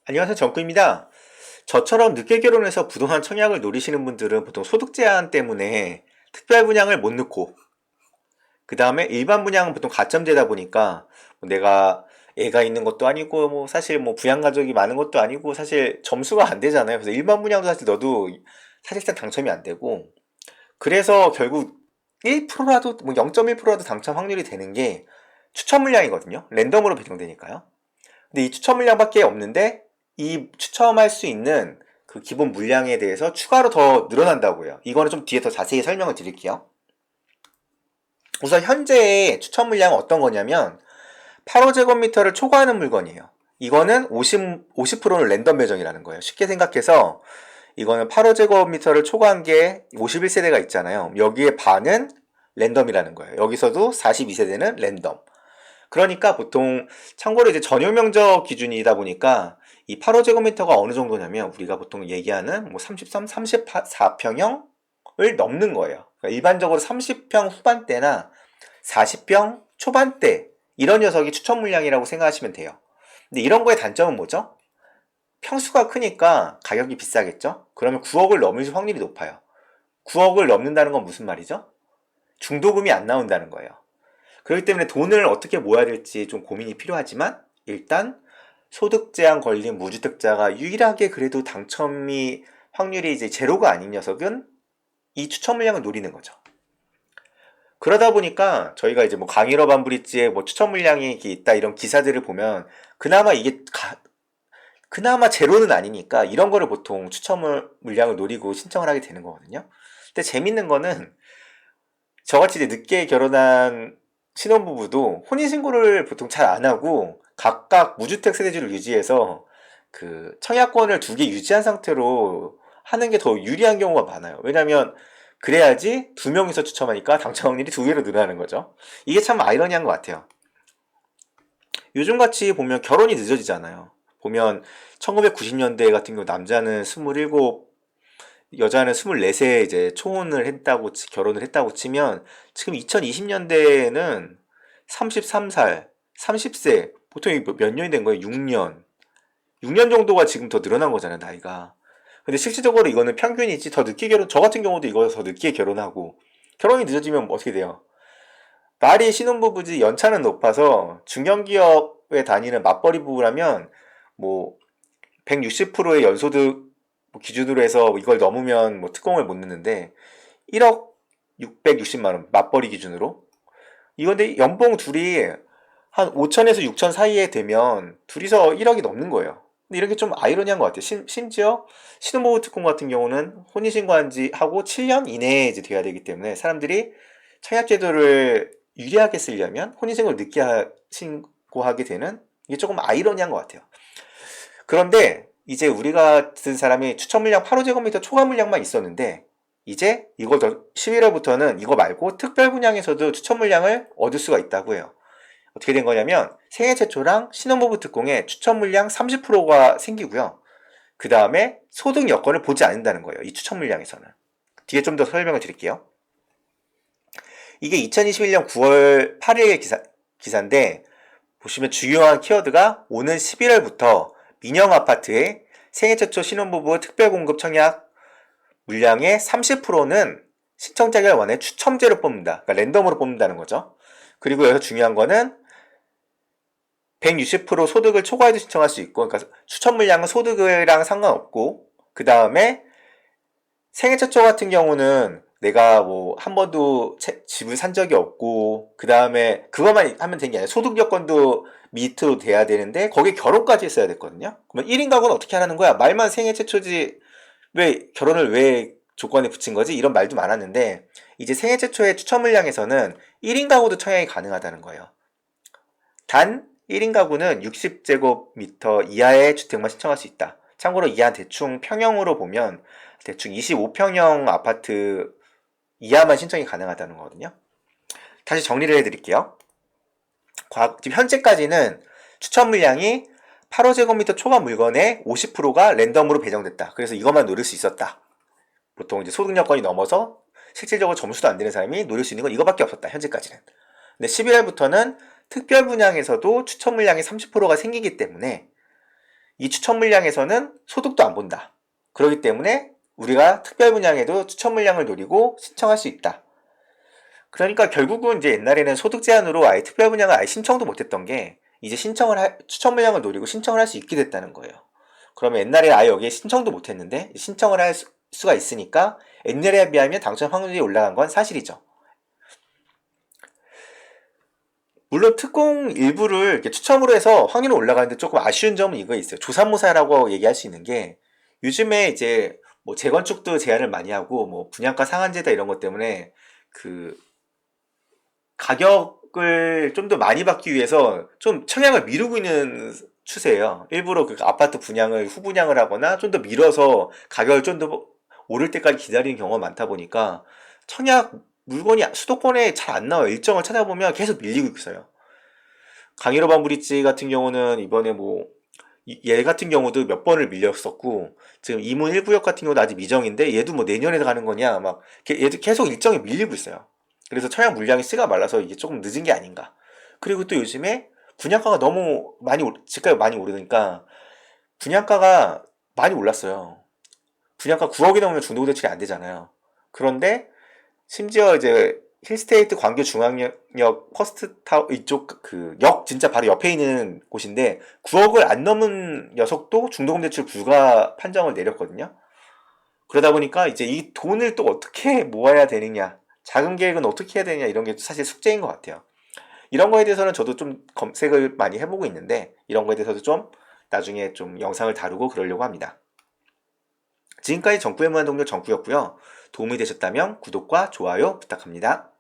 안녕하세요. 정구입니다. 저처럼 늦게 결혼해서 부동산 청약을 노리시는 분들은 보통 소득 제한 때문에 특별 분양을 못 넣고, 그 다음에 일반 분양은 보통 가점제다 보니까 뭐 내가 애가 있는 것도 아니고 뭐 사실 뭐 부양 가족이 많은 것도 아니고 사실 점수가 안 되잖아요. 그래서 일반 분양도 사실 넣어도 사실상 당첨이 안 되고, 그래서 결국 1%라도 뭐 0.1%라도 당첨 확률이 되는 게 추천 물량이거든요. 랜덤으로 배정되니까요. 근데 이 추첨 물량밖에 없는데 이 추첨할 수 있는 그 기본 물량에 대해서 추가로 더 늘어난다고요. 이거는 좀 뒤에 더 자세히 설명을 드릴게요. 우선 현재의 추첨 물량은 어떤 거냐면 8호제곱미터를 초과하는 물건이에요. 이거는 50%는 랜덤 배정이라는 거예요. 쉽게 생각해서 이거는 8호제곱미터를 초과한 게 51세대가 있잖아요. 여기에 반은 랜덤이라는 거예요. 여기서도 42세대는 랜덤. 그러니까 보통 참고로 이제 전용 면적 기준이다 보니까 이 8호제곱미터가 어느 정도냐면 우리가 보통 얘기하는 뭐 33, 34평형을 넘는 거예요. 그러니까 일반적으로 30평 후반대나 40평 초반대 이런 녀석이 추천 물량이라고 생각하시면 돼요. 근데 이런 거의 단점은 뭐죠? 평수가 크니까 가격이 비싸겠죠? 그러면 9억을 넘을 확률이 높아요. 9억을 넘는다는 건 무슨 말이죠? 중도금이 안 나온다는 거예요. 그렇기 때문에 돈을 어떻게 모아야 될지 좀 고민이 필요하지만 일단 소득 제한 걸린 무주택자가 유일하게 그래도 당첨이 확률이 이제 제로가 아닌 녀석은 이 추천 물량을 노리는 거죠. 그러다 보니까 저희가 이제 뭐 강일업 반브릿지에 뭐 추천 물량이 있다 이런 기사들을 보면 그나마 그나마 제로는 아니니까 이런 거를 보통 추천 물량을 노리고 신청을 하게 되는 거거든요. 근데 재밌는 거는 저같이 이제 늦게 결혼한 신혼부부도 혼인신고를 보통 잘 안 하고 각각 무주택 세대주를 유지해서 그 청약권을 2개 유지한 상태로 하는 게 더 유리한 경우가 많아요. 왜냐면 그래야지 2명이서 추첨하니까 당첨 확률이 2배로 늘어나는 거죠. 이게 참 아이러니한 것 같아요. 요즘같이 보면 결혼이 늦어지잖아요. 보면 1990년대 같은 경우 남자는 27, 여자는 24세 이제 초혼을 했다고 결혼을 했다고 치면 지금 2020년대에는 33살, 30세 보통 몇 년이 된 거예요? 6년. 6년 정도가 지금 더 늘어난 거잖아요, 나이가. 근데 실질적으로 이거는 평균이지 더 늦게 결혼, 저 같은 경우도 이거 더 늦게 결혼하고 결혼이 늦어지면 어떻게 돼요? 말이 신혼부부지 연차는 높아서 중견기업에 다니는 맞벌이 부부라면 뭐 160%의 연소득 기준으로 해서 이걸 넘으면 뭐 특공을 못 넣는데 1억 660만 원 맞벌이 기준으로 이건데 연봉 둘이 한 5천에서 6천 사이에 되면 둘이서 1억이 넘는 거예요. 근데 이런 게 좀 아이러니한 것 같아요. 심지어 신혼부부 특공 같은 경우는 혼인신고한 지 하고 7년 이내에 이제 돼야 되기 때문에 사람들이 청약제도를 유리하게 쓰려면 혼인신고를 늦게 신고하게 되는 이게 조금 아이러니한 것 같아요. 그런데 이제 우리 같은 사람이 추천 물량 8호제곱미터 초과 물량만 있었는데 이제 이거 11월부터는 이거 말고 특별 분양에서도 추천 물량을 얻을 수가 있다고 해요. 어떻게 된 거냐면 생애 최초랑 신혼부부 특공에 추천 물량 30%가 생기고요. 그 다음에 소득 여건을 보지 않는다는 거예요. 이 추천 물량에서는. 뒤에 좀 더 설명을 드릴게요. 이게 2021년 9월 8일 기사인데 보시면 중요한 키워드가 오는 11월부터 민영 아파트에 생애 최초 신혼부부 특별공급 청약 물량의 30%는 신청자가 원해 추첨제로 뽑는다. 그러니까 랜덤으로 뽑는다는 거죠. 그리고 여기서 중요한 거는 160% 소득을 초과해도 신청할 수 있고, 그러니까 추천 물량은 소득이랑 상관없고, 그 다음에 생애 최초 같은 경우는 내가 뭐 한 번도 집을 산 적이 없고 그 다음에 그것만 하면 되는 게 아니라 소득 여건도 밑으로 돼야 되는데 거기에 결혼까지 했어야 됐거든요. 그러면 1인 가구는 어떻게 하라는 거야? 말만 생애 최초지 왜 결혼을 왜 조건에 붙인 거지? 이런 말도 많았는데 이제 생애 최초의 추천 물량에서는 1인 가구도 청약이 가능하다는 거예요. 단 1인 가구는 60제곱미터 이하의 주택만 신청할 수 있다. 참고로 이하 대충 평형으로 보면 대충 25평형 아파트 이하만 신청이 가능하다는 거거든요. 다시 정리를 해드릴게요. 지금 현재까지는 추천 물량이 8호제곱미터 초과 물건의 50%가 랜덤으로 배정됐다. 그래서 이것만 노릴 수 있었다. 보통 이제 소득 여건이 넘어서 실질적으로 점수도 안 되는 사람이 노릴 수 있는 건 이거밖에 없었다. 현재까지는. 근데 11월부터는 특별 분양에서도 추천 물량이 30%가 생기기 때문에 이 추천 물량에서는 소득도 안 본다. 그렇기 때문에 우리가 특별 분양에도 추천 물량을 노리고 신청할 수 있다. 그러니까 결국은 이제 옛날에는 소득 제한으로 아예 특별 분양을 아예 신청도 못했던 게 이제 추천 물량을 노리고 신청을 할 수 있게 됐다는 거예요. 그러면 옛날에 아예 여기에 신청도 못했는데 신청을 할 수가 있으니까 옛날에 비하면 당첨 확률이 올라간 건 사실이죠. 물론 특공 일부를 이렇게 추첨으로 해서 확률은 올라가는데 조금 아쉬운 점은 이거 있어요. 조삼모사라고 얘기할 수 있는 게 요즘에 이제 뭐 재건축도 제한을 많이 하고 뭐 분양가 상한제다 이런 것 때문에 그 가격을 좀 더 많이 받기 위해서 좀 청약을 미루고 있는 추세예요. 일부러 그 아파트 분양을 후분양을 하거나 좀 더 미뤄서 가격을 좀 더 오를 때까지 기다리는 경우가 많다 보니까 청약 물건이 수도권에 잘 안 나와요. 일정을 찾아보면 계속 밀리고 있어요. 강일호반 브릿지 같은 경우는 이번에 뭐 얘 같은 경우도 몇 번을 밀렸었고 지금 이문 1구역 같은 경우도 아직 미정인데 얘도 뭐 내년에 가는 거냐 막 얘도 계속 일정이 밀리고 있어요. 그래서 청약 물량이 쓰가 말라서 이게 조금 늦은 게 아닌가. 그리고 또 요즘에 분양가가 너무 집값이 많이 오르니까 분양가가 많이 올랐어요. 분양가 9억이 넘으면 중도대출이 안 되잖아요. 그런데 심지어 이제 힐스테이트 광교 중앙역 퍼스트타워 이쪽 그 역 진짜 바로 옆에 있는 곳인데 9억을 안 넘은 녀석도 중도금대출 불가 판정을 내렸거든요. 그러다 보니까 이제 이 돈을 또 어떻게 모아야 되느냐, 자금 계획은 어떻게 해야 되느냐 이런 게 사실 숙제인 것 같아요. 이런 거에 대해서는 저도 좀 검색을 많이 해보고 있는데 이런 거에 대해서도 좀 나중에 좀 영상을 다루고 그러려고 합니다. 지금까지 정부의 무한동력 정부였고요. 도움이 되셨다면 구독과 좋아요 부탁합니다.